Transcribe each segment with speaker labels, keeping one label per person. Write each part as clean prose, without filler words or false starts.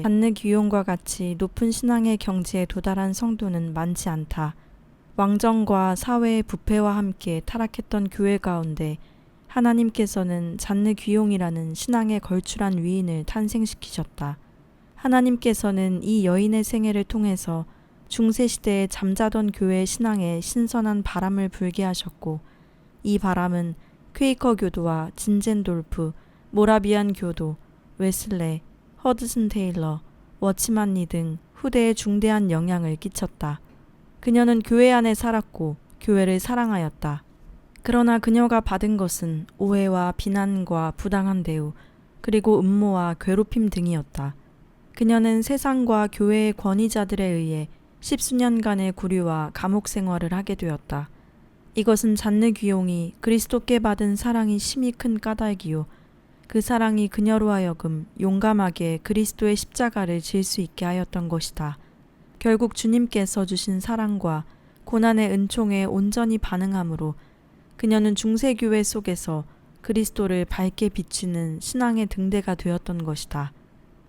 Speaker 1: 잔느 귀용과 같이 높은 신앙의 경지에 도달한 성도는 많지 않다. 왕정과 사회의 부패와 함께 타락했던 교회 가운데 하나님께서는 잔느 귀용이라는 신앙에 걸출한 위인을 탄생시키셨다. 하나님께서는 이 여인의 생애를 통해서 중세시대에 잠자던 교회의 신앙에 신선한 바람을 불게 하셨고, 이 바람은 퀘이커 교도와 진젠돌프, 모라비안 교도, 웨슬레, 허드슨 테일러, 워치만리 등 후대에 중대한 영향을 끼쳤다. 그녀는 교회 안에 살았고 교회를 사랑하였다. 그러나 그녀가 받은 것은 오해와 비난과 부당한 대우, 그리고 음모와 괴롭힘 등이었다. 그녀는 세상과 교회의 권위자들에 의해 십수년간의 구류와 감옥 생활을 하게 되었다. 이것은 잔느 귀용이 그리스도께 받은 사랑이 심히 큰 까닭이요, 그 사랑이 그녀로 하여금 용감하게 그리스도의 십자가를 질 수 있게 하였던 것이다. 결국 주님께서 주신 사랑과 고난의 은총에 온전히 반응함으로 그녀는 중세교회 속에서 그리스도를 밝게 비추는 신앙의 등대가 되었던 것이다.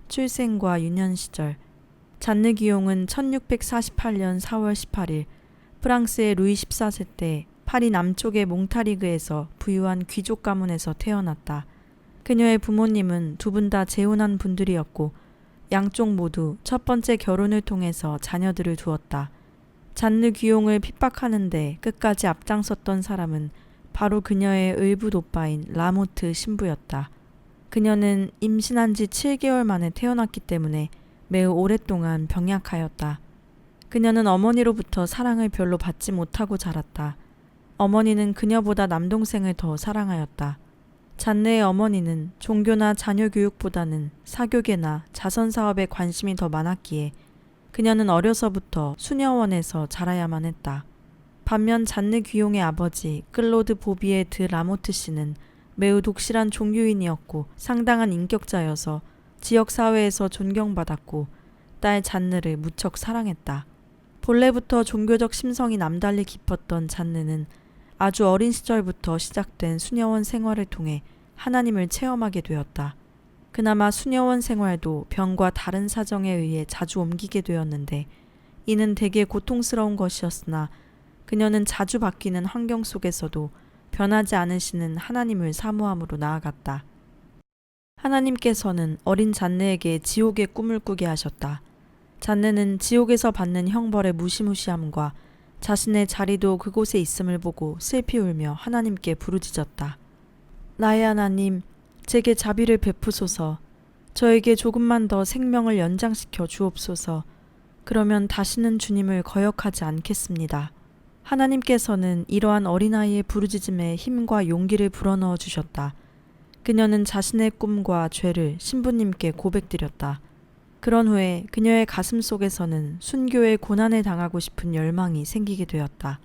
Speaker 1: 출생과 유년 시절. 잔느 귀용은 1648년 4월 18일 프랑스의 루이 14세 때 파리 남쪽의 몽타리그에서 부유한 귀족 가문에서 태어났다. 그녀의 부모님은 두 분 다 재혼한 분들이었고 양쪽 모두 첫 번째 결혼을 통해서 자녀들을 두었다. 잔느 귀용을 핍박하는데 끝까지 앞장섰던 사람은 바로 그녀의 의붓 오빠인 라모트 신부였다. 그녀는 임신한 지 7개월 만에 태어났기 때문에 매우 오랫동안 병약하였다. 그녀는 어머니로부터 사랑을 별로 받지 못하고 자랐다. 어머니는 그녀보다 남동생을 더 사랑하였다. 잔느의 어머니는 종교나 자녀 교육보다는 사교계나 자선사업에 관심이 더 많았기에 그녀는 어려서부터 수녀원에서 자라야만 했다. 반면 잔느 귀용의 아버지 클로드 보비에 드 라모트 씨는 매우 독실한 종교인이었고 상당한 인격자여서 지역사회에서 존경받았고 딸 잔느를 무척 사랑했다. 본래부터 종교적 심성이 남달리 깊었던 잔느는 아주 어린 시절부터 시작된 수녀원 생활을 통해 하나님을 체험하게 되었다. 그나마 수녀원 생활도 병과 다른 사정에 의해 자주 옮기게 되었는데 이는 되게 고통스러운 것이었으나 그녀는 자주 바뀌는 환경 속에서도 변하지 않으시는 하나님을 사모함으로 나아갔다. 하나님께서는 어린 잔느에게 지옥의 꿈을 꾸게 하셨다. 잔느는 지옥에서 받는 형벌의 무시무시함과 자신의 자리도 그곳에 있음을 보고 슬피 울며 하나님께 부르짖었다. 나의 하나님, 제게 자비를 베푸소서. 저에게 조금만 더 생명을 연장시켜 주옵소서. 그러면 다시는 주님을 거역하지 않겠습니다. 하나님께서는 이러한 어린아이의 부르짖음에 힘과 용기를 불어넣어 주셨다. 그녀는 자신의 꿈과 죄를 신부님께 고백드렸다. 그런 후에 그녀의 가슴 속에서는 순교의 고난을 당하고 싶은 열망이 생기게 되었다.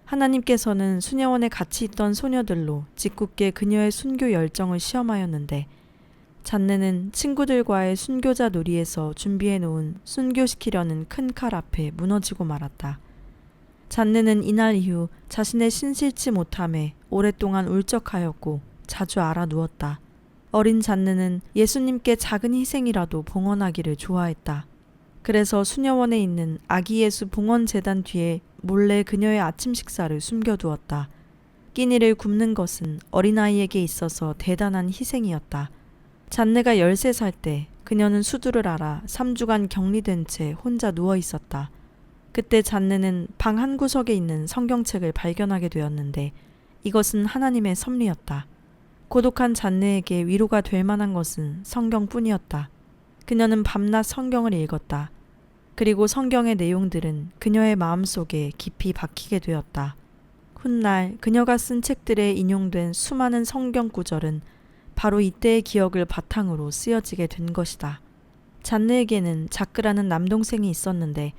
Speaker 1: 하나님께서는 수녀원에 같이 있던 소녀들로 짓궂게 그녀의 순교 열정을 시험하였는데 잔느는 친구들과의 순교자 놀이에서 준비해 놓은 순교시키려는 큰 칼 앞에 무너지고 말았다. 잔느는 이날 이후 자신의 신실치 못함에 오랫동안 울적하였고 자주 알아 누웠다. 어린 잔느는 예수님께 작은 희생이라도 봉헌하기를 좋아했다. 그래서 수녀원에 있는 아기 예수 봉헌재단 뒤에 몰래 그녀의 아침 식사를 숨겨두었다. 끼니를 굽는 것은 어린아이에게 있어서 대단한 희생이었다. 잔느가 13살 때 그녀는 수두를 알아 3주간 격리된 채 혼자 누워 있었다. 그때 잔느는 방 한 구석에 있는 성경책을 발견하게 되었는데 이것은 하나님의 섭리였다. 고독한 잔느에게 위로가 될 만한 것은 성경뿐이었다. 그녀는 밤낮 성경을 읽었다. 그리고 성경의 내용들은 그녀의 마음속에 깊이 박히게 되었다. 훗날 그녀가 쓴 책들에 인용된 수많은 성경 구절은 바로 이때의 기억을 바탕으로 쓰여지게 된 것이다. 잔느에게는 자크라는 남동생이 있었는데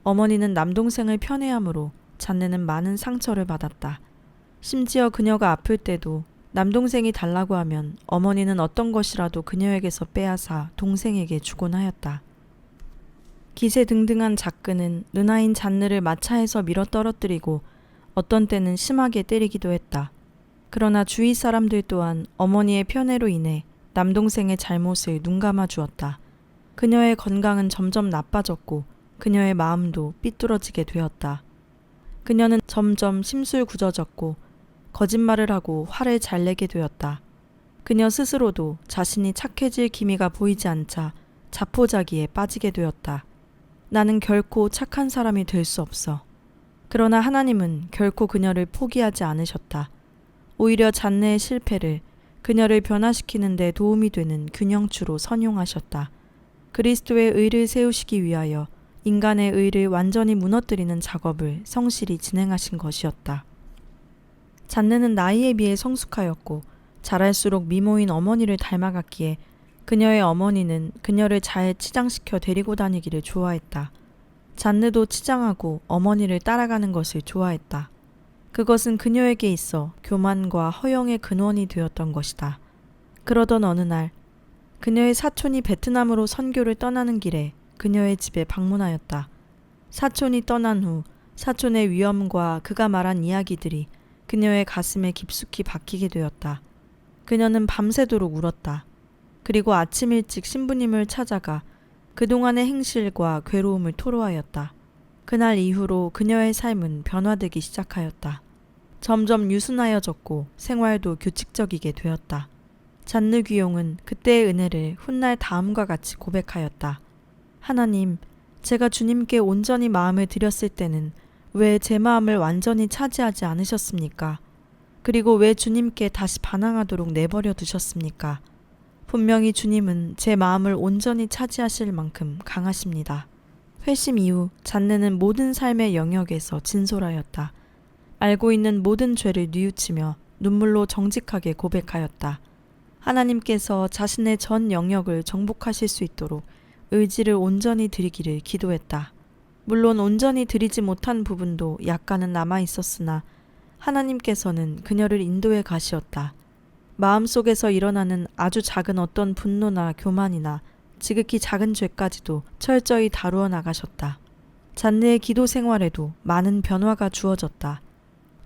Speaker 1: 어머니는 남동생을 편애하므로 잔느는 많은 상처를 받았다. 심지어 그녀가 아플 때도 남동생이 달라고 하면 어머니는 어떤 것이라도 그녀에게서 빼앗아 동생에게 주곤 하였다. 기세등등한 자크는 누나인 잔느를 마차에서 밀어 떨어뜨리고 어떤 때는 심하게 때리기도 했다. 그러나 주위 사람들 또한 어머니의 편애로 인해 남동생의 잘못을 눈감아 주었다. 그녀의 건강은 점점 나빠졌고 그녀의 마음도 삐뚤어지게 되었다. 그녀는 점점 심술궂어졌고 거짓말을 하고 화를 잘 내게 되었다. 그녀 스스로도 자신이 착해질 기미가 보이지 않자 자포자기에 빠지게 되었다. 나는 결코 착한 사람이 될 수 없어. 그러나 하나님은 결코 그녀를 포기하지 않으셨다. 오히려 잔네의 실패를 그녀를 변화시키는 데 도움이 되는 균형추로 선용하셨다. 그리스도의 의를 세우시기 위하여 인간의 의를 완전히 무너뜨리는 작업을 성실히 진행하신 것이었다. 잔네는 나이에 비해 성숙하였고 자랄수록 미모인 어머니를 닮아갔기에 그녀의 어머니는 그녀를 잘 치장시켜 데리고 다니기를 좋아했다. 잔느도 치장하고 어머니를 따라가는 것을 좋아했다. 그것은 그녀에게 있어 교만과 허영의 근원이 되었던 것이다. 그러던 어느 날 그녀의 사촌이 베트남으로 선교를 떠나는 길에 그녀의 집에 방문하였다. 사촌이 떠난 후 사촌의 위엄과 그가 말한 이야기들이 그녀의 가슴에 깊숙이 박히게 되었다. 그녀는 밤새도록 울었다. 그리고 아침 일찍 신부님을 찾아가 그동안의 행실과 괴로움을 토로하였다. 그날 이후로 그녀의 삶은 변화되기 시작하였다. 점점 유순하여졌고 생활도 규칙적이게 되었다. 잔느 귀용은 그때의 은혜를 훗날 다음과 같이 고백하였다. 하나님, 제가 주님께 온전히 마음을 드렸을 때는 왜 제 마음을 완전히 차지하지 않으셨습니까? 그리고 왜 주님께 다시 반항하도록 내버려 두셨습니까? 분명히 주님은 제 마음을 온전히 차지하실 만큼 강하십니다. 회심 이후 잔느는 모든 삶의 영역에서 진솔하였다. 알고 있는 모든 죄를 뉘우치며 눈물로 정직하게 고백하였다. 하나님께서 자신의 전 영역을 정복하실 수 있도록 의지를 온전히 드리기를 기도했다. 물론 온전히 드리지 못한 부분도 약간은 남아 있었으나 하나님께서는 그녀를 인도해 가시었다. 마음속에서 일어나는 아주 작은 어떤 분노나 교만이나 지극히 작은 죄까지도 철저히 다루어 나가셨다. 잔느의 기도 생활에도 많은 변화가 주어졌다.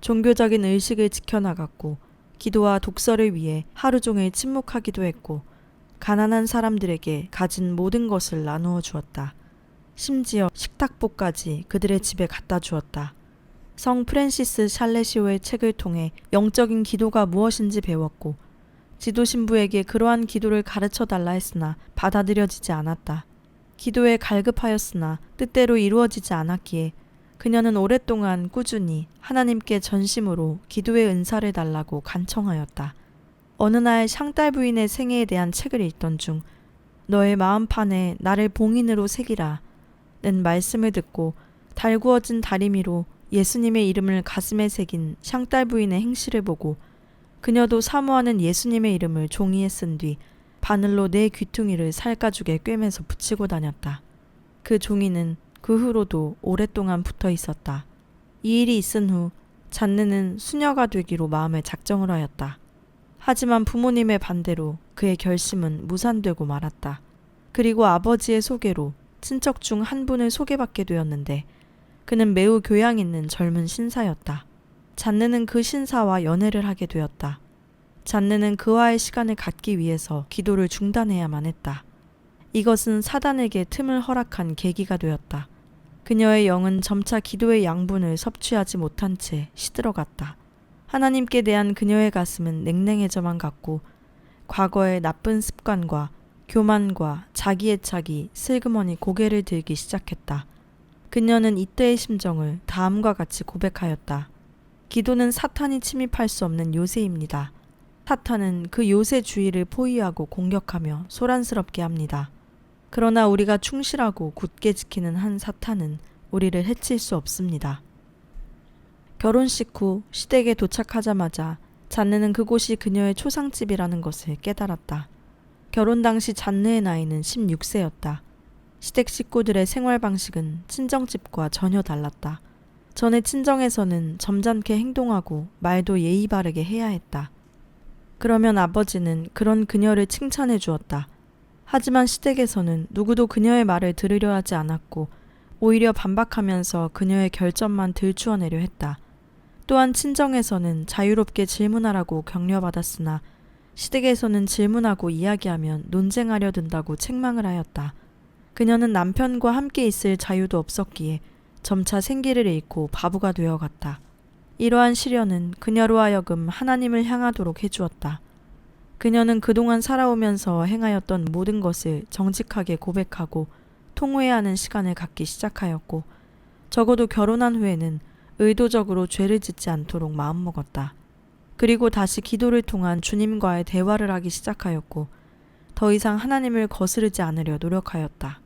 Speaker 1: 종교적인 의식을 지켜나갔고 기도와 독서를 위해 하루 종일 침묵하기도 했고 가난한 사람들에게 가진 모든 것을 나누어 주었다. 심지어 식탁보까지 그들의 집에 갖다 주었다. 성 프랜시스 샬레시오의 책을 통해 영적인 기도가 무엇인지 배웠고 지도 신부에게 그러한 기도를 가르쳐 달라 했으나 받아들여지지 않았다. 기도에 갈급하였으나 뜻대로 이루어지지 않았기에 그녀는 오랫동안 꾸준히 하나님께 전심으로 기도의 은사를 달라고 간청하였다. 어느 날 샹딸 부인의 생애에 대한 책을 읽던 중 너의 마음판에 나를 봉인으로 새기라 는 말씀을 듣고 달구어진 다리미로 예수님의 이름을 가슴에 새긴 샹딸 부인의 행실을 보고 그녀도 사모하는 예수님의 이름을 종이에 쓴 뒤 바늘로 내 귀퉁이를 살가죽에 꿰매서 붙이고 다녔다. 그 종이는 그 후로도 오랫동안 붙어 있었다. 이 일이 있은 후 잔느는 수녀가 되기로 마음에 작정을 하였다. 하지만 부모님의 반대로 그의 결심은 무산되고 말았다. 그리고 아버지의 소개로 친척 중 한 분을 소개받게 되었는데 그는 매우 교양 있는 젊은 신사였다. 잔느는 그 신사와 연애를 하게 되었다. 잔느는 그와의 시간을 갖기 위해서 기도를 중단해야만 했다. 이것은 사단에게 틈을 허락한 계기가 되었다. 그녀의 영은 점차 기도의 양분을 섭취하지 못한 채 시들어갔다. 하나님께 대한 그녀의 가슴은 냉랭해져만 갔고 과거의 나쁜 습관과 교만과 자기애착이 슬그머니 고개를 들기 시작했다. 그녀는 이때의 심정을 다음과 같이 고백하였다. 기도는 사탄이 침입할 수 없는 요새입니다. 사탄은 그 요새 주위를 포위하고 공격하며 소란스럽게 합니다. 그러나 우리가 충실하고 굳게 지키는 한 사탄은 우리를 해칠 수 없습니다. 결혼식 후 시댁에 도착하자마자 잔느는 그곳이 그녀의 초상집이라는 것을 깨달았다. 결혼 당시 잔느의 나이는 16세였다. 시댁 식구들의 생활 방식은 친정집과 전혀 달랐다. 전에 친정에서는 점잖게 행동하고 말도 예의 바르게 해야 했다. 그러면 아버지는 그런 그녀를 칭찬해 주었다. 하지만 시댁에서는 누구도 그녀의 말을 들으려 하지 않았고 오히려 반박하면서 그녀의 결점만 들추어내려 했다. 또한 친정에서는 자유롭게 질문하라고 격려받았으나 시댁에서는 질문하고 이야기하면 논쟁하려 든다고 책망을 하였다. 그녀는 남편과 함께 있을 자유도 없었기에 점차 생기를 잃고 바보가 되어갔다. 이러한 시련은 그녀로 하여금 하나님을 향하도록 해주었다. 그녀는 그동안 살아오면서 행하였던 모든 것을 정직하게 고백하고 통회하는 시간을 갖기 시작하였고, 적어도 결혼한 후에는 의도적으로 죄를 짓지 않도록 마음먹었다. 그리고 다시 기도를 통한 주님과의 대화를 하기 시작하였고, 더 이상 하나님을 거스르지 않으려 노력하였다.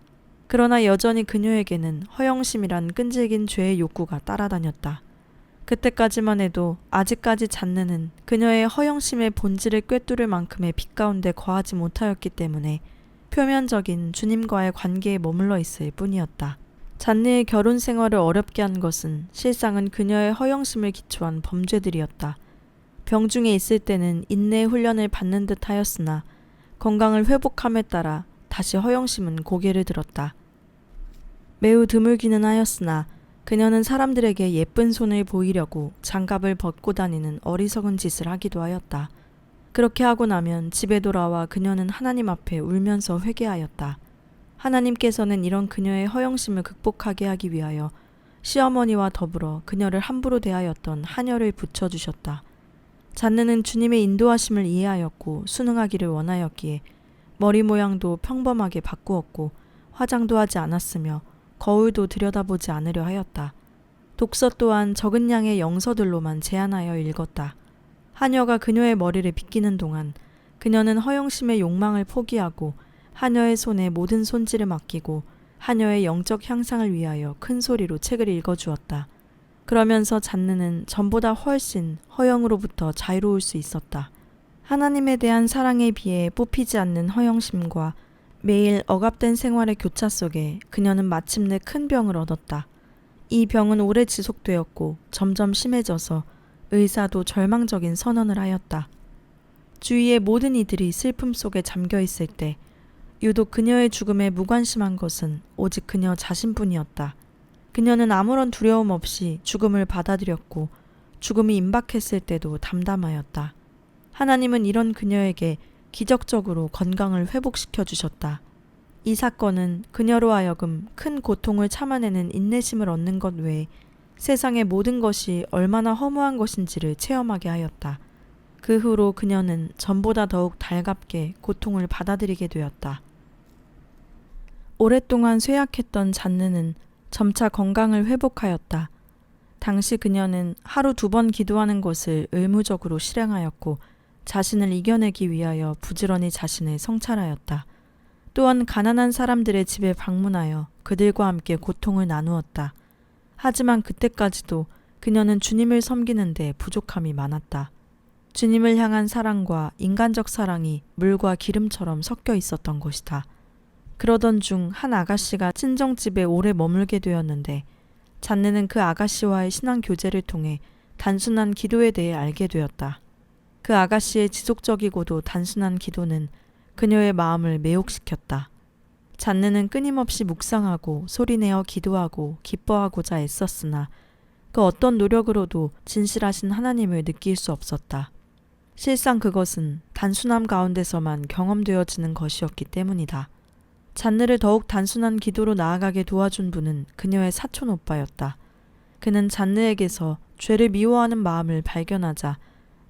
Speaker 1: 그러나 여전히 그녀에게는 허영심이란 끈질긴 죄의 욕구가 따라다녔다. 그때까지만 해도 아직까지 잔느는 그녀의 허영심의 본질을 꿰뚫을 만큼의 빛 가운데 거하지 못하였기 때문에 표면적인 주님과의 관계에 머물러 있을 뿐이었다. 잔느의 결혼 생활을 어렵게 한 것은 실상은 그녀의 허영심을 기초한 범죄들이었다. 병중에 있을 때는 인내의 훈련을 받는 듯 하였으나 건강을 회복함에 따라 다시 허영심은 고개를 들었다. 매우 드물기는 하였으나 그녀는 사람들에게 예쁜 손을 보이려고 장갑을 벗고 다니는 어리석은 짓을 하기도 하였다. 그렇게 하고 나면 집에 돌아와 그녀는 하나님 앞에 울면서 회개하였다. 하나님께서는 이런 그녀의 허영심을 극복하게 하기 위하여 시어머니와 더불어 그녀를 함부로 대하였던 하녀를 붙여주셨다. 잔느는 주님의 인도하심을 이해하였고 순응하기를 원하였기에 머리 모양도 평범하게 바꾸었고 화장도 하지 않았으며 거울도 들여다보지 않으려 하였다. 독서 또한 적은 양의 영서들로만 제한하여 읽었다. 하녀가 그녀의 머리를 빗기는 동안 그녀는 허영심의 욕망을 포기하고 하녀의 손에 모든 손질을 맡기고 하녀의 영적 향상을 위하여 큰 소리로 책을 읽어주었다. 그러면서 잔느는 전보다 훨씬 허영으로부터 자유로울 수 있었다. 하나님에 대한 사랑에 비해 뽑히지 않는 허영심과 매일 억압된 생활의 교차 속에 그녀는 마침내 큰 병을 얻었다. 이 병은 오래 지속되었고 점점 심해져서 의사도 절망적인 선언을 하였다. 주위의 모든 이들이 슬픔 속에 잠겨 있을 때 유독 그녀의 죽음에 무관심한 것은 오직 그녀 자신뿐이었다. 그녀는 아무런 두려움 없이 죽음을 받아들였고 죽음이 임박했을 때도 담담하였다. 하나님은 이런 그녀에게 기적적으로 건강을 회복시켜 주셨다. 이 사건은 그녀로 하여금 큰 고통을 참아내는 인내심을 얻는 것 외에 세상의 모든 것이 얼마나 허무한 것인지를 체험하게 하였다. 그 후로 그녀는 전보다 더욱 달갑게 고통을 받아들이게 되었다. 오랫동안 쇠약했던 잔느는 점차 건강을 회복하였다. 당시 그녀는 하루 2번 기도하는 것을 의무적으로 실행하였고 자신을 이겨내기 위하여 부지런히 자신을 성찰하였다. 또한 가난한 사람들의 집에 방문하여 그들과 함께 고통을 나누었다. 하지만 그때까지도 그녀는 주님을 섬기는 데 부족함이 많았다. 주님을 향한 사랑과 인간적 사랑이 물과 기름처럼 섞여 있었던 것이다. 그러던 중 한 아가씨가 친정집에 오래 머물게 되었는데 잔느는 그 아가씨와의 신앙 교제를 통해 단순한 기도에 대해 알게 되었다. 그 아가씨의 지속적이고도 단순한 기도는 그녀의 마음을 매혹시켰다. 잔느는 끊임없이 묵상하고 소리내어 기도하고 기뻐하고자 애썼으나 그 어떤 노력으로도 진실하신 하나님을 느낄 수 없었다. 실상 그것은 단순함 가운데서만 경험되어지는 것이었기 때문이다. 잔느를 더욱 단순한 기도로 나아가게 도와준 분은 그녀의 사촌 오빠였다. 그는 잔느에게서 죄를 미워하는 마음을 발견하자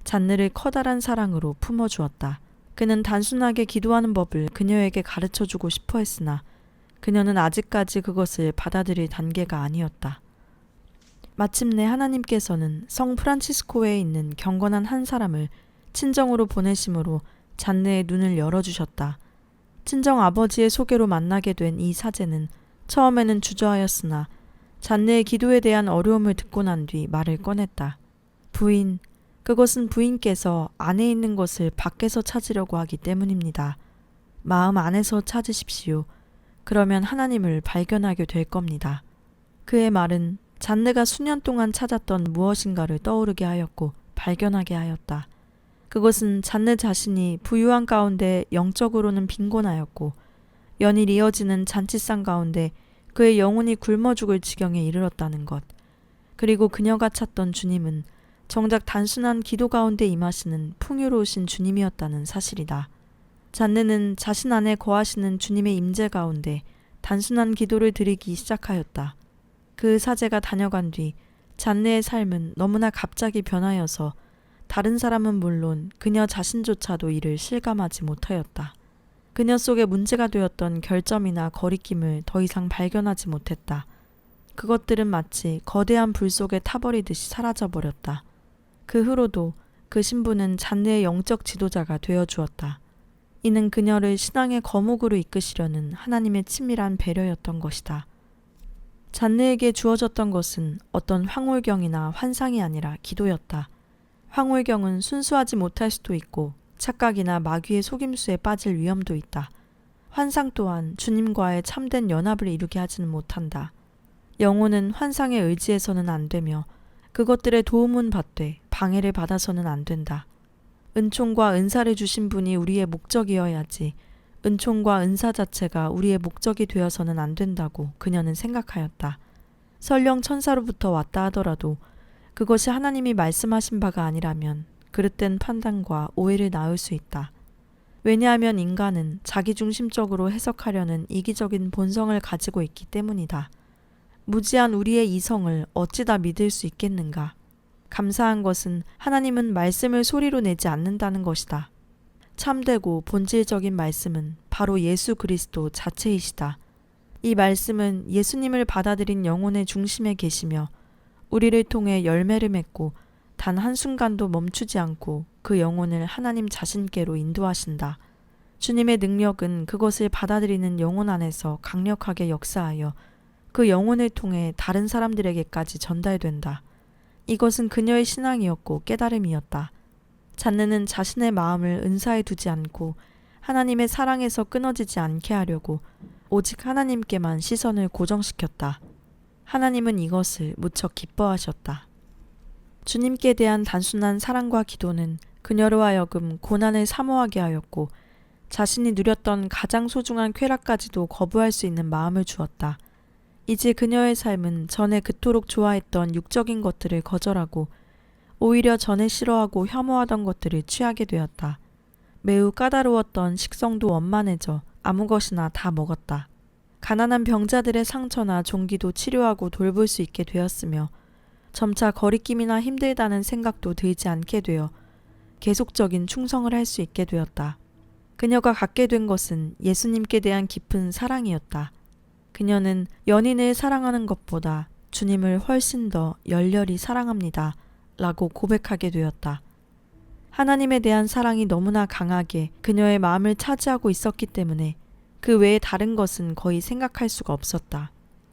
Speaker 1: 잔느를 커다란 사랑으로 품어주었다. 그는 단순하게 기도하는 법을 그녀에게 가르쳐주고 싶어 했으나 그녀는 아직까지 그것을 받아들일 단계가 아니었다. 마침내 하나님께서는 성 프란치스코에 있는 경건한 한 사람을 친정으로 보내심으로 잔느의 눈을 열어주셨다. 친정 아버지의 소개로 만나게 된 이 사제는 처음에는 주저하였으나 잔느의 기도에 대한 어려움을 듣고 난 뒤 말을 꺼냈다. 부인, 그것은 부인께서 안에 있는 것을 밖에서 찾으려고 하기 때문입니다. 마음 안에서 찾으십시오. 그러면 하나님을 발견하게 될 겁니다. 그의 말은 잔느가 수년 동안 찾았던 무엇인가를 떠오르게 하였고 발견하게 하였다. 그것은 잔느 자신이 부유한 가운데 영적으로는 빈곤하였고 연일 이어지는 잔치상 가운데 그의 영혼이 굶어 죽을 지경에 이르렀다는 것. 그리고 그녀가 찾던 주님은 정작 단순한 기도 가운데 임하시는 풍요로우신 주님이었다는 사실이다. 잔느는 자신 안에 거하시는 주님의 임재 가운데 단순한 기도를 드리기 시작하였다. 그 사제가 다녀간 뒤 잔네의 삶은 너무나 갑자기 변하여서 다른 사람은 물론 그녀 자신조차도 이를 실감하지 못하였다. 그녀 속에 문제가 되었던 결점이나 거리낌을 더 이상 발견하지 못했다. 그것들은 마치 거대한 불 속에 타버리듯이 사라져버렸다. 그 후로도 그 신부는 잔네의 영적 지도자가 되어주었다. 이는 그녀를 신앙의 거목으로 이끄시려는 하나님의 치밀한 배려였던 것이다. 잔네에게 주어졌던 것은 어떤 황홀경이나 환상이 아니라 기도였다. 황홀경은 순수하지 못할 수도 있고 착각이나 마귀의 속임수에 빠질 위험도 있다. 환상 또한 주님과의 참된 연합을 이루게 하지는 못한다. 영혼은 환상에 의지해서는 안 되며 그것들의 도움은 받되 방해를 받아서는 안 된다. 은총과 은사를 주신 분이 우리의 목적이어야지 은총과 은사 자체가 우리의 목적이 되어서는 안 된다고 그녀는 생각하였다. 설령 천사로부터 왔다 하더라도 그것이 하나님이 말씀하신 바가 아니라면 그릇된 판단과 오해를 낳을 수 있다. 왜냐하면 인간은 자기중심적으로 해석하려는 이기적인 본성을 가지고 있기 때문이다. 무지한 우리의 이성을 어찌다 믿을 수 있겠는가? 감사한 것은 하나님은 말씀을 소리로 내지 않는다는 것이다. 참되고 본질적인 말씀은 바로 예수 그리스도 자체이시다. 이 말씀은 예수님을 받아들인 영혼의 중심에 계시며 우리를 통해 열매를 맺고 단 한순간도 멈추지 않고 그 영혼을 하나님 자신께로 인도하신다. 주님의 능력은 그것을 받아들이는 영혼 안에서 강력하게 역사하여 그 영혼을 통해 다른 사람들에게까지 전달된다. 이것은 그녀의 신앙이었고 깨달음이었다. 잔느는 자신의 마음을 은사에 두지 않고 하나님의 사랑에서 끊어지지 않게 하려고 오직 하나님께만 시선을 고정시켰다. 하나님은 이것을 무척 기뻐하셨다. 주님께 대한 단순한 사랑과 기도는 그녀로 하여금 고난을 사모하게 하였고 자신이 누렸던 가장 소중한 쾌락까지도 거부할 수 있는 마음을 주었다. 이제 그녀의 삶은 전에 그토록 좋아했던 육적인 것들을 거절하고 오히려 전에 싫어하고 혐오하던 것들을 취하게 되었다. 매우 까다로웠던 식성도 원만해져 아무 것이나 다 먹었다. 가난한 병자들의 상처나 종기도 치료하고 돌볼 수 있게 되었으며 점차 거리낌이나 힘들다는 생각도 들지 않게 되어 계속적인 충성을 할 수 있게 되었다. 그녀가 갖게 된 것은 예수님께 대한 깊은 사랑이었다. 그녀는 연인을 사랑하는 것보다 주님을 훨씬 더 열렬히 사랑합니다. 라고 고백하게 되었다. 하나님에 대한 사랑이 너무나 강하게 그녀의 마음을 차지하고 있었기 때문에 그 외에 다른 것은 거의 생각할 수가 없었다.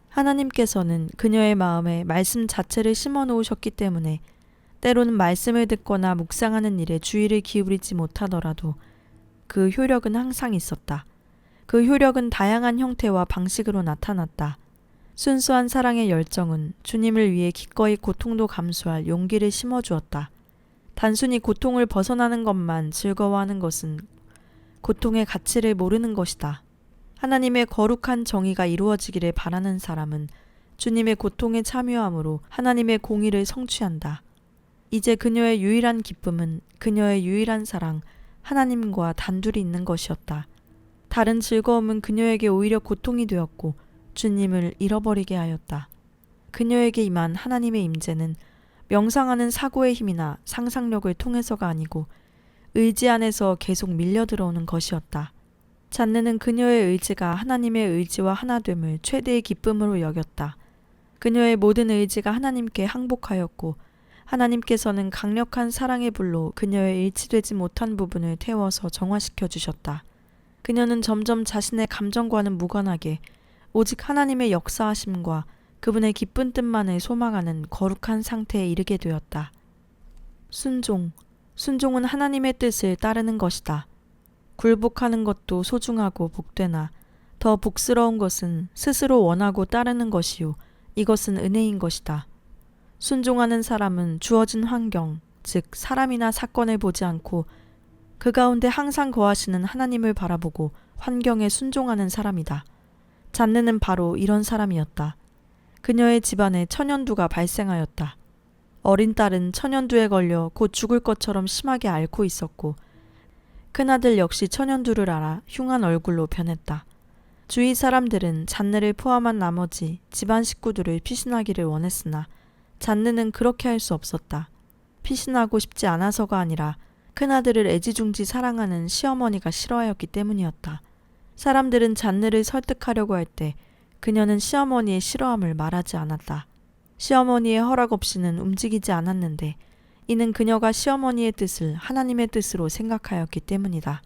Speaker 1: 하나님께서는 그녀의 마음에 말씀 자체를 심어 놓으셨기 때문에 때로는 말씀을 듣거나 묵상하는 일에 주의를 기울이지 못하더라도 그 효력은 항상 있었다. 그 효력은 다양한 형태와 방식으로 나타났다. 순수한 사랑의 열정은 주님을 위해 기꺼이 고통도 감수할 용기를 심어주었다. 단순히 고통을 벗어나는 것만 즐거워하는 것은 고통의 가치를 모르는 것이다. 하나님의 거룩한 정의가 이루어지기를 바라는 사람은 주님의 고통에 참여함으로 하나님의 공의를 성취한다. 이제 그녀의 유일한 기쁨은 그녀의 유일한 사랑, 하나님과 단둘이 있는 것이었다. 다른 즐거움은 그녀에게 오히려 고통이 되었고 주님을 잃어버리게 하였다. 그녀에게 임한 하나님의 임재는 명상하는 사고의 힘이나 상상력을 통해서가 아니고 의지 안에서 계속 밀려 들어오는 것이었다. 잔느는 그녀의 의지가 하나님의 의지와 하나됨을 최대의 기쁨으로 여겼다. 그녀의 모든 의지가 하나님께 항복하였고 하나님께서는 강력한 사랑의 불로 그녀의 일치되지 못한 부분을 태워서 정화시켜 주셨다. 그녀는 점점 자신의 감정과는 무관하게 오직 하나님의 역사하심과 그분의 기쁜 뜻만을 소망하는 거룩한 상태에 이르게 되었다. 순종은 하나님의 뜻을 따르는 것이다. 굴복하는 것도 소중하고 복되나 더 복스러운 것은 스스로 원하고 따르는 것이요 이것은 은혜인 것이다. 순종하는 사람은 주어진 환경, 즉 사람이나 사건을 보지 않고 그 가운데 항상 거하시는 하나님을 바라보고 환경에 순종하는 사람이다. 잔느는 바로 이런 사람이었다. 그녀의 집안에 천연두가 발생하였다. 어린 딸은 천연두에 걸려 곧 죽을 것처럼 심하게 앓고 있었고 큰아들 역시 천연두를 앓아 흉한 얼굴로 변했다. 주위 사람들은 잔느를 포함한 나머지 집안 식구들을 피신하기를 원했으나 잔느는 그렇게 할 수 없었다. 피신하고 싶지 않아서가 아니라 큰아들을 애지중지 사랑하는 시어머니가 싫어하였기 때문이었다. 사람들은 잔느를 설득하려고 할 때 그녀는 시어머니의 싫어함을 말하지 않았다. 시어머니의 허락 없이는 움직이지 않았는데 이는 그녀가 시어머니의 뜻을 하나님의 뜻으로 생각하였기 때문이다.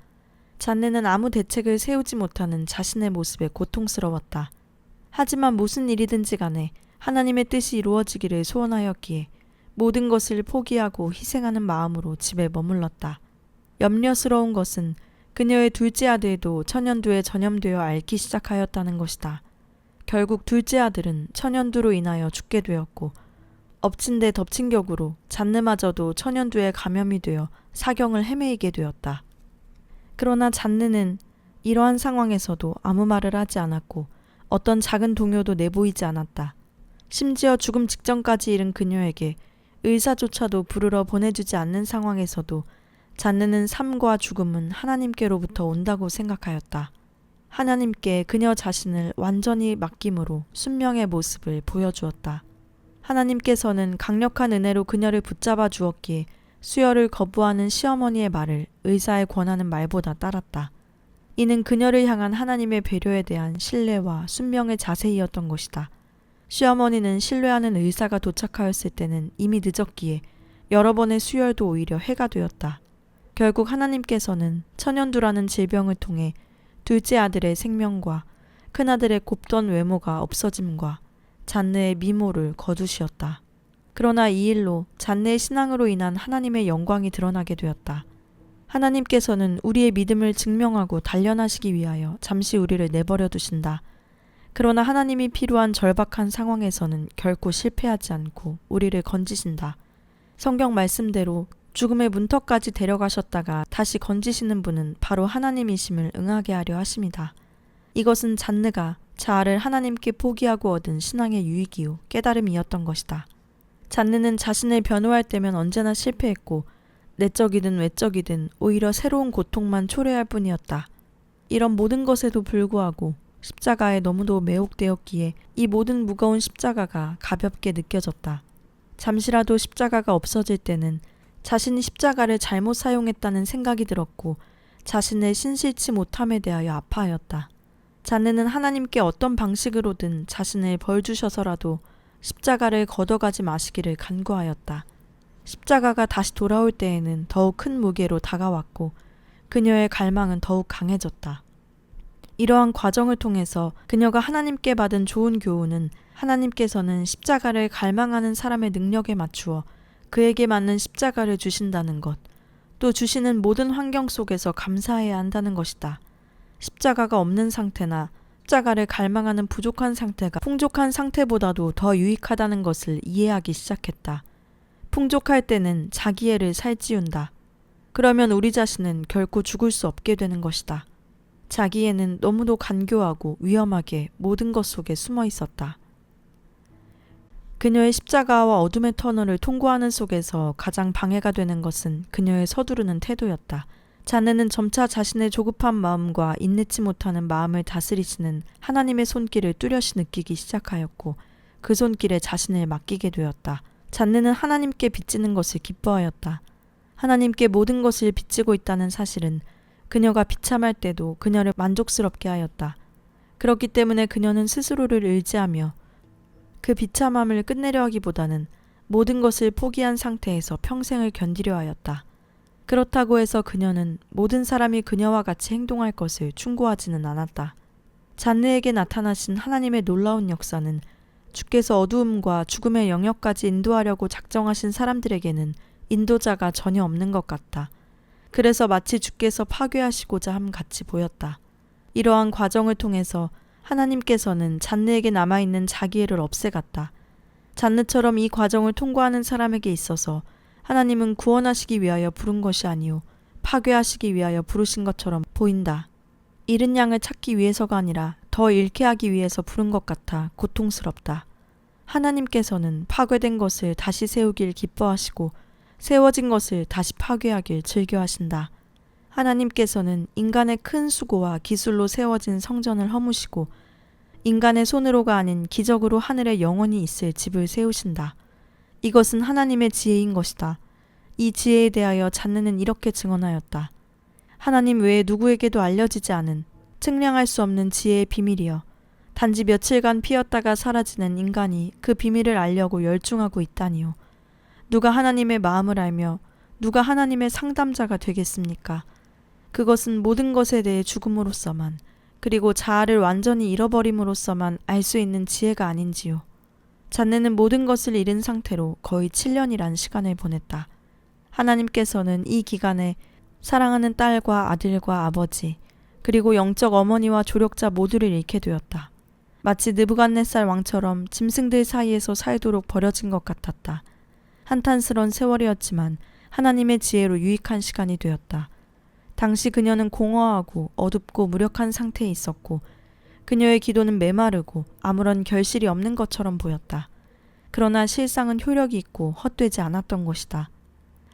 Speaker 1: 잔느는 아무 대책을 세우지 못하는 자신의 모습에 고통스러웠다. 하지만 무슨 일이든지 간에 하나님의 뜻이 이루어지기를 소원하였기에 모든 것을 포기하고 희생하는 마음으로 집에 머물렀다. 염려스러운 것은 그녀의 둘째 아들도 천연두에 전염되어 앓기 시작하였다는 것이다. 결국 둘째 아들은 천연두로 인하여 죽게 되었고 엎친 데 덮친 격으로 잔느마저도 천연두에 감염이 되어 사경을 헤매이게 되었다. 그러나 잔느는 이러한 상황에서도 아무 말을 하지 않았고 어떤 작은 동요도 내보이지 않았다. 심지어 죽음 직전까지 이른 그녀에게 의사조차도 부르러 보내주지 않는 상황에서도 잔느는 삶과 죽음은 하나님께로부터 온다고 생각하였다. 하나님께 그녀 자신을 완전히 맡김으로 순명의 모습을 보여주었다. 하나님께서는 강력한 은혜로 그녀를 붙잡아 주었기에 수혈을 거부하는 시어머니의 말을 의사의 권하는 말보다 따랐다. 이는 그녀를 향한 하나님의 배려에 대한 신뢰와 순명의 자세이었던 것이다. 시어머니는 신뢰하는 의사가 도착하였을 때는 이미 늦었기에 여러 번의 수혈도 오히려 해가 되었다. 결국 하나님께서는 천연두라는 질병을 통해 둘째 아들의 생명과 큰아들의 곱던 외모가 없어짐과 잔느의 미모를 거두시었다. 그러나 이 일로 잔느의 신앙으로 인한 하나님의 영광이 드러나게 되었다. 하나님께서는 우리의 믿음을 증명하고 단련하시기 위하여 잠시 우리를 내버려 두신다. 그러나 하나님이 필요한 절박한 상황에서는 결코 실패하지 않고 우리를 건지신다. 성경 말씀대로 죽음의 문턱까지 데려가셨다가 다시 건지시는 분은 바로 하나님이심을 응하게 하려 하심이다. 이것은 잔느가 자아를 하나님께 포기하고 얻은 신앙의 유익이요 깨달음이었던 것이다. 잔느는 자신을 변호할 때면 언제나 실패했고 내적이든 외적이든 오히려 새로운 고통만 초래할 뿐이었다. 이런 모든 것에도 불구하고 십자가에 너무도 매혹되었기에 이 모든 무거운 십자가가 가볍게 느껴졌다. 잠시라도 십자가가 없어질 때는 자신이 십자가를 잘못 사용했다는 생각이 들었고 자신을 신실치 못함에 대하여 아파하였다. 잔느는 하나님께 어떤 방식으로든 자신을 벌 주셔서라도 십자가를 걷어가지 마시기를 간구하였다. 십자가가 다시 돌아올 때에는 더욱 큰 무게로 다가왔고 그녀의 갈망은 더욱 강해졌다. 이러한 과정을 통해서 그녀가 하나님께 받은 좋은 교훈은 하나님께서는 십자가를 갈망하는 사람의 능력에 맞추어 그에게 맞는 십자가를 주신다는 것, 또 주시는 모든 환경 속에서 감사해야 한다는 것이다. 십자가가 없는 상태나 십자가를 갈망하는 부족한 상태가 풍족한 상태보다도 더 유익하다는 것을 이해하기 시작했다. 풍족할 때는 자기애를 살찌운다. 그러면 우리 자신은 결코 죽을 수 없게 되는 것이다. 자기애는 너무도 간교하고 위험하게 모든 것 속에 숨어 있었다. 그녀의 십자가와 어둠의 터널을 통과하는 속에서 가장 방해가 되는 것은 그녀의 서두르는 태도였다. 잔느는 점차 자신의 조급한 마음과 인내치 못하는 마음을 다스리시는 하나님의 손길을 뚜렷이 느끼기 시작하였고 그 손길에 자신을 맡기게 되었다. 잔느는 하나님께 빚지는 것을 기뻐하였다. 하나님께 모든 것을 빚지고 있다는 사실은 그녀가 비참할 때도 그녀를 만족스럽게 하였다. 그렇기 때문에 그녀는 스스로를 의지하며 그 비참함을 끝내려 하기보다는 모든 것을 포기한 상태에서 평생을 견디려 하였다. 그렇다고 해서 그녀는 모든 사람이 그녀와 같이 행동할 것을 충고하지는 않았다. 잔느에게 나타나신 하나님의 놀라운 역사는 주께서 어두움과 죽음의 영역까지 인도하려고 작정하신 사람들에게는 인도자가 전혀 없는 것 같다. 그래서 마치 주께서 파괴하시고자 함 같이 보였다. 이러한 과정을 통해서 하나님께서는 잔느에게 남아있는 자기애를 없애갔다. 잔느처럼 이 과정을 통과하는 사람에게 있어서 하나님은 구원하시기 위하여 부른 것이 아니요 파괴하시기 위하여 부르신 것처럼 보인다. 잃은 양을 찾기 위해서가 아니라 더 잃게 하기 위해서 부른 것 같아 고통스럽다. 하나님께서는 파괴된 것을 다시 세우길 기뻐하시고 세워진 것을 다시 파괴하길 즐겨하신다. 하나님께서는 인간의 큰 수고와 기술로 세워진 성전을 허무시고 인간의 손으로가 아닌 기적으로 하늘에 영원히 있을 집을 세우신다. 이것은 하나님의 지혜인 것이다. 이 지혜에 대하여 잔느는 이렇게 증언하였다. 하나님 외에 누구에게도 알려지지 않은 측량할 수 없는 지혜의 비밀이여, 단지 며칠간 피었다가 사라지는 인간이 그 비밀을 알려고 열중하고 있다니요. 누가 하나님의 마음을 알며 누가 하나님의 상담자가 되겠습니까? 그것은 모든 것에 대해 죽음으로써만, 그리고 자아를 완전히 잃어버림으로써만 알 수 있는 지혜가 아닌지요. 잔느는 모든 것을 잃은 상태로 거의 7년이란 시간을 보냈다. 하나님께서는 이 기간에 사랑하는 딸과 아들과 아버지, 그리고 영적 어머니와 조력자 모두를 잃게 되었다. 마치 느부갓네살 왕처럼 짐승들 사이에서 살도록 버려진 것 같았다. 한탄스러운 세월이었지만 하나님의 지혜로 유익한 시간이 되었다. 당시 그녀는 공허하고 어둡고 무력한 상태에 있었고 그녀의 기도는 메마르고 아무런 결실이 없는 것처럼 보였다. 그러나 실상은 효력이 있고 헛되지 않았던 것이다.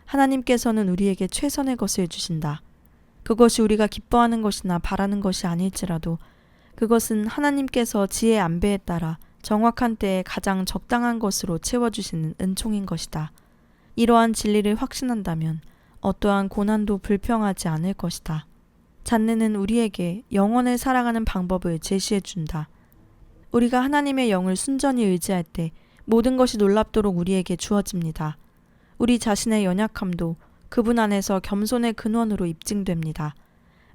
Speaker 1: 하나님께서는 우리에게 최선의 것을 주신다. 그것이 우리가 기뻐하는 것이나 바라는 것이 아닐지라도 그것은 하나님께서 지혜의 안배에 따라 정확한 때에 가장 적당한 것으로 채워주시는 은총인 것이다. 이러한 진리를 확신한다면 어떠한 고난도 불평하지 않을 것이다. 잔느는 우리에게 영혼을 살아가는 방법을 제시해 준다. 우리가 하나님의 영을 순전히 의지할 때 모든 것이 놀랍도록 우리에게 주어집니다. 우리 자신의 연약함도 그분 안에서 겸손의 근원으로 입증됩니다.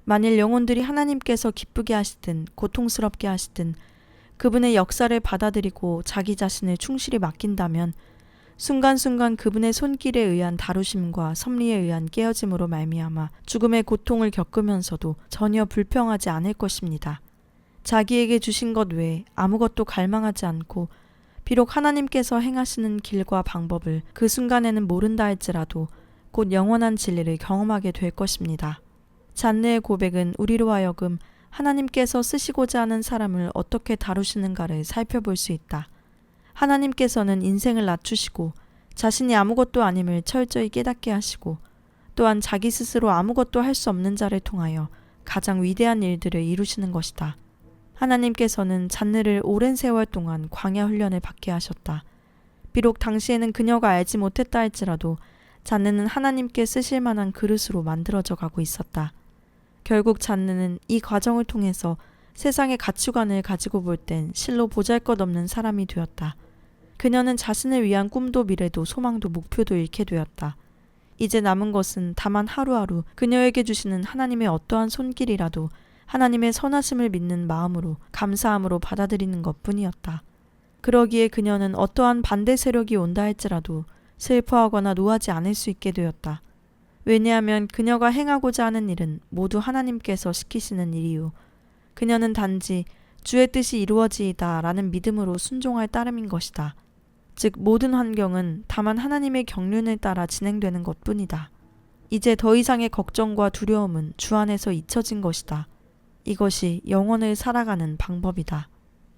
Speaker 1: 만일 영혼들이 하나님께서 기쁘게 하시든 고통스럽게 하시든 그분의 역사를 받아들이고 자기 자신을 충실히 맡긴다면 순간순간 그분의 손길에 의한 다루심과 섭리에 의한 깨어짐으로 말미암아 죽음의 고통을 겪으면서도 전혀 불평하지 않을 것입니다. 자기에게 주신 것 외에 아무것도 갈망하지 않고 비록 하나님께서 행하시는 길과 방법을 그 순간에는 모른다 할지라도 곧 영원한 진리를 경험하게 될 것입니다. 잔느의 고백은 우리로 하여금 하나님께서 쓰시고자 하는 사람을 어떻게 다루시는가를 살펴볼 수 있다. 하나님께서는 인생을 낮추시고 자신이 아무것도 아님을 철저히 깨닫게 하시고 또한 자기 스스로 아무것도 할 수 없는 자를 통하여 가장 위대한 일들을 이루시는 것이다. 하나님께서는 잔느를 오랜 세월 동안 광야 훈련을 받게 하셨다. 비록 당시에는 그녀가 알지 못했다 할지라도 잔느는 하나님께 쓰실 만한 그릇으로 만들어져 가고 있었다. 결국 잔느는 이 과정을 통해서 세상의 가치관을 가지고 볼 땐 실로 보잘것없는 사람이 되었다. 그녀는 자신을 위한 꿈도 미래도 소망도 목표도 잃게 되었다. 이제 남은 것은 다만 하루하루 그녀에게 주시는 하나님의 어떠한 손길이라도 하나님의 선하심을 믿는 마음으로 감사함으로 받아들이는 것뿐이었다. 그러기에 그녀는 어떠한 반대 세력이 온다 할지라도 슬퍼하거나 노하지 않을 수 있게 되었다. 왜냐하면 그녀가 행하고자 하는 일은 모두 하나님께서 시키시는 일이요. 그녀는 단지 주의 뜻이 이루어지이다 라는 믿음으로 순종할 따름인 것이다. 즉 모든 환경은 다만 하나님의 경륜을 따라 진행되는 것뿐이다. 이제 더 이상의 걱정과 두려움은 주 안에서 잊혀진 것이다. 이것이 영혼을 살아가는 방법이다.